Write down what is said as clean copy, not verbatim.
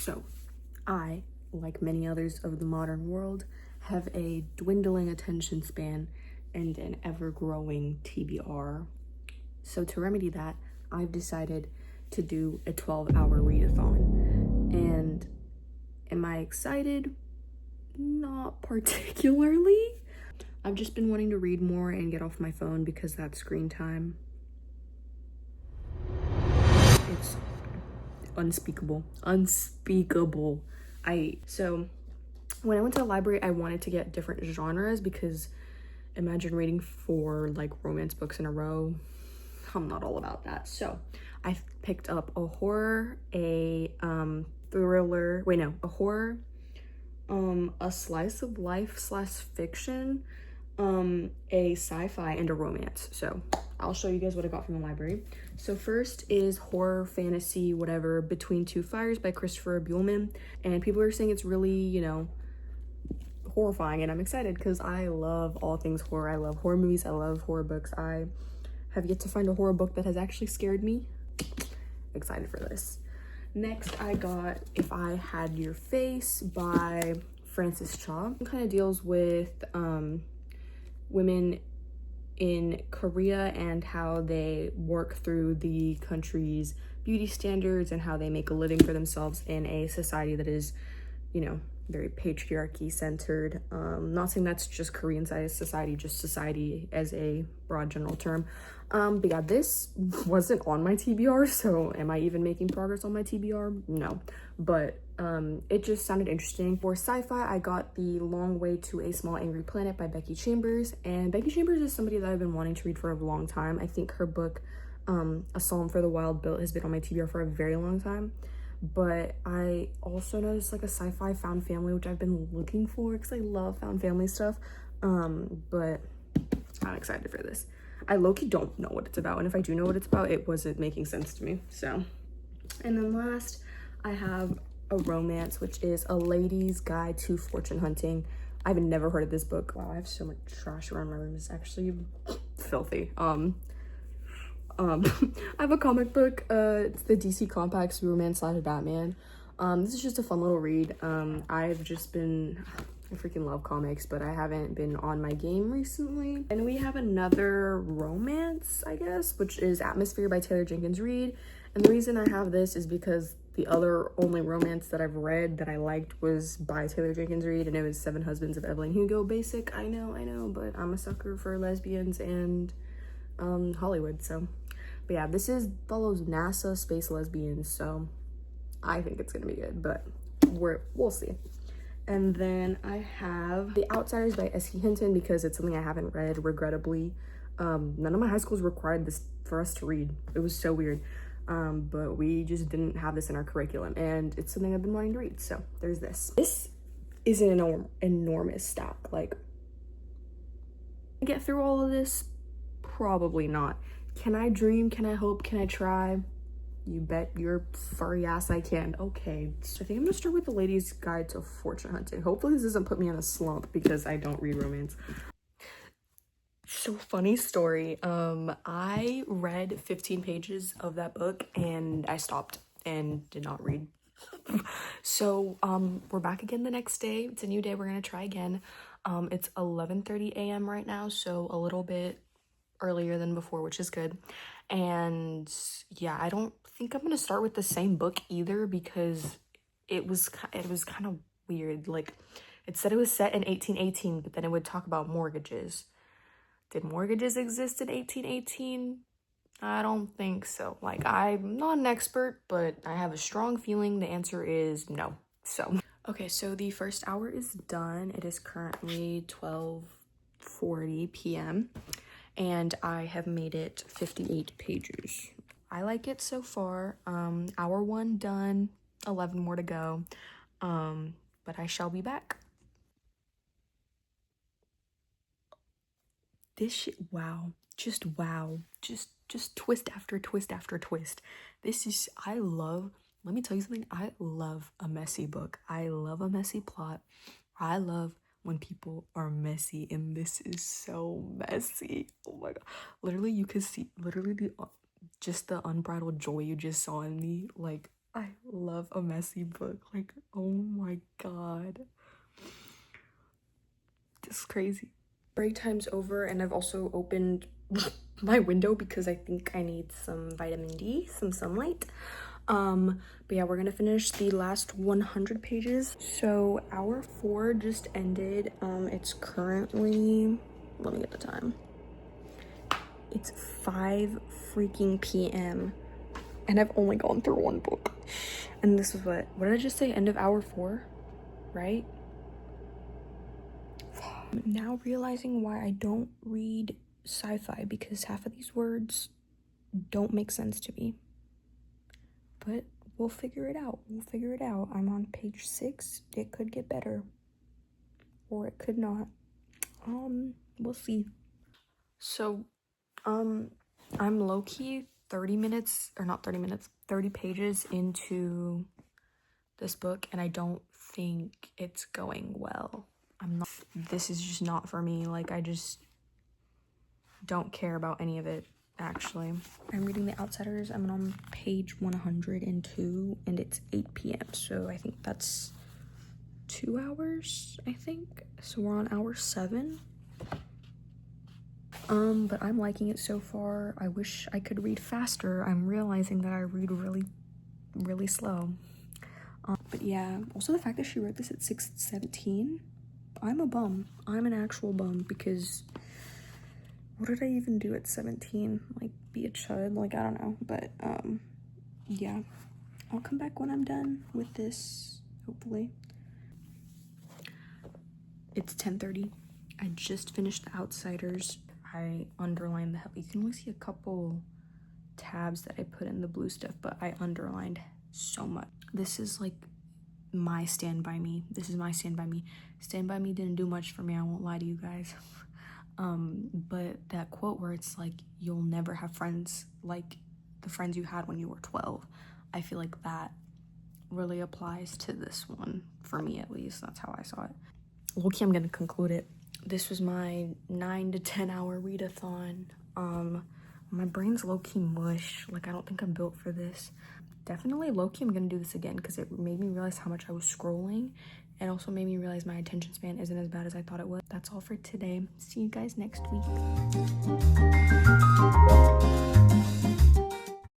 So, I, like many others of the modern world, have a dwindling attention span and an ever-growing TBR. So to remedy that, I've decided to do a 12-hour readathon. And am I excited? Not particularly. I've just been wanting to read more and get off my phone because that screen time, it's unspeakable. So when I went to the library, I wanted to get different genres because imagine reading 4 like romance books in a row. I'm not all about that. So I picked up a horror, a thriller, a horror, a slice of life / fiction, a sci-fi, and a romance. So I'll show you guys what I got from the library. So first is horror, fantasy, whatever, Between Two Fires by Christopher Buehlman. And people are saying it's really, you know, horrifying, and I'm excited because I love all things horror. I love horror movies. I love horror books. I have yet to find a horror book that has actually scared me. Excited for this. Next, I got If I Had Your Face by Frances Cha. It kind of deals with women in Korea and how they work through the country's beauty standards and how they make a living for themselves in a society that is, you know, very patriarchy centered. Not saying that's just Korean society, just society as a broad general term. But yeah, this wasn't on my TBR, so am I even making progress on my TBR? No, but it just sounded interesting. For sci-fi, I got The Long Way to a Small Angry Planet by Becky Chambers, and Becky Chambers is somebody that I've been wanting to read for a long time. I think her book, A Psalm for the Wild Built, has been on my TBR for a very long time. But I also noticed like a sci-fi found family, which I've been looking for because I love found family stuff. But I'm excited for this. I low-key don't know what it's about, and if I do know what it's about, it wasn't making sense to me. So, and then last, I have a romance, which is A Lady's Guide to Fortune Hunting. I've never heard of this book. Wow, I have so much trash around my room. It's actually filthy. I have a comic book. It's the DC Compact Superman / Batman. This is just a fun little read. I freaking love comics, but I haven't been on my game recently. And we have another romance, I guess, which is Atmosphere by Taylor Jenkins Reid. And the reason I have this is because the other only romance that I've read that I liked was by Taylor Jenkins Reid, and it was Seven Husbands of Evelyn Hugo. Basic, I know, but I'm a sucker for lesbians and Hollywood, so. But yeah, follows NASA space lesbians, so I think it's gonna be good, but we'll see. And then I have The Outsiders by S.E. Hinton because it's something I haven't read, regrettably. None of my high schools required this for us to read. It was so weird. But we just didn't have this in our curriculum, and it's something I've been wanting to read, so there's this. This is an enormous stack. Like, get through all of this? Probably not. Can I dream? Can I hope? Can I try? You bet your furry ass I can. Okay, so I think I'm gonna start with The Lady's Guide to Fortune Hunting. Hopefully this doesn't put me in a slump because I don't read romance. So funny story. I read 15 pages of that book and I stopped and did not read. So we're back again the next day. It's a new day. We're gonna try again. It's 11:30 a.m. right now, so a little bit earlier than before, which is good. And yeah, I don't think I'm gonna start with the same book either because it was kind of weird. Like, it said it was set in 1818, but then it would talk about mortgages. Did mortgages exist in 1818? I don't think so. Like, I'm not an expert, but I have a strong feeling the answer is no. So okay, so the first hour is done. It is currently 12:40 p.m. and I have made it 58 pages. I like it so far. Hour 1 done, 11 more to go. But I shall be back. This shit, wow. Just wow. Just twist after twist after twist. Let me tell you something. I love a messy book. I love a messy plot. I love when people are messy, and this is so messy. Oh my god. Literally, you could see the unbridled joy you just saw in me. Like, I love a messy book. Like, oh my god. This is crazy. Break time's over, and I've also opened my window because I think I need some vitamin D, some sunlight. But yeah, we're gonna finish the last 100 pages. So hour 4 just ended. It's currently, let me get the time. It's 5 freaking p.m. and I've only gone through one book. And this is what did I just say? End of hour 4, right? Now realizing why I don't read sci-fi, because half of these words don't make sense to me. But we'll figure it out. I'm on page 6. It could get better. Or it could not. We'll see. So, I'm low-key 30 pages into this book, and I don't think it's going well. This is just not for me. Like, I just don't care about any of it, actually. I'm reading The Outsiders. I'm on page 102, and it's 8 p.m. So I think that's 2 hours, I think. So we're on hour 7. But I'm liking it so far. I wish I could read faster. I'm realizing that I read really, really slow. But yeah, also the fact that she wrote this at 6:17, I'm a bum. I'm an actual bum, because what did I even do at 17? Like, be a chud? Like, I don't know. But, yeah. I'll come back when I'm done with this, hopefully. It's 10:30. I just finished The Outsiders. I underlined you can only see a couple tabs that I put in the blue stuff, but I underlined so much. This is like my Stand By Me. This is my Stand By Me. Stand By Me didn't do much for me, I won't lie to you guys. But that quote where it's like, you'll never have friends like the friends you had when you were 12, I feel like that really applies to this one, for me at least. That's how I saw it. Low-key, I'm gonna conclude it. This was my 9 to 10 hour readathon. My brain's low-key mush. Like, I don't think I'm built for this. Definitely low-key, I'm gonna do this again, because it made me realize how much I was scrolling. It also made me realize my attention span isn't as bad as I thought it was. That's all for today. See you guys next week.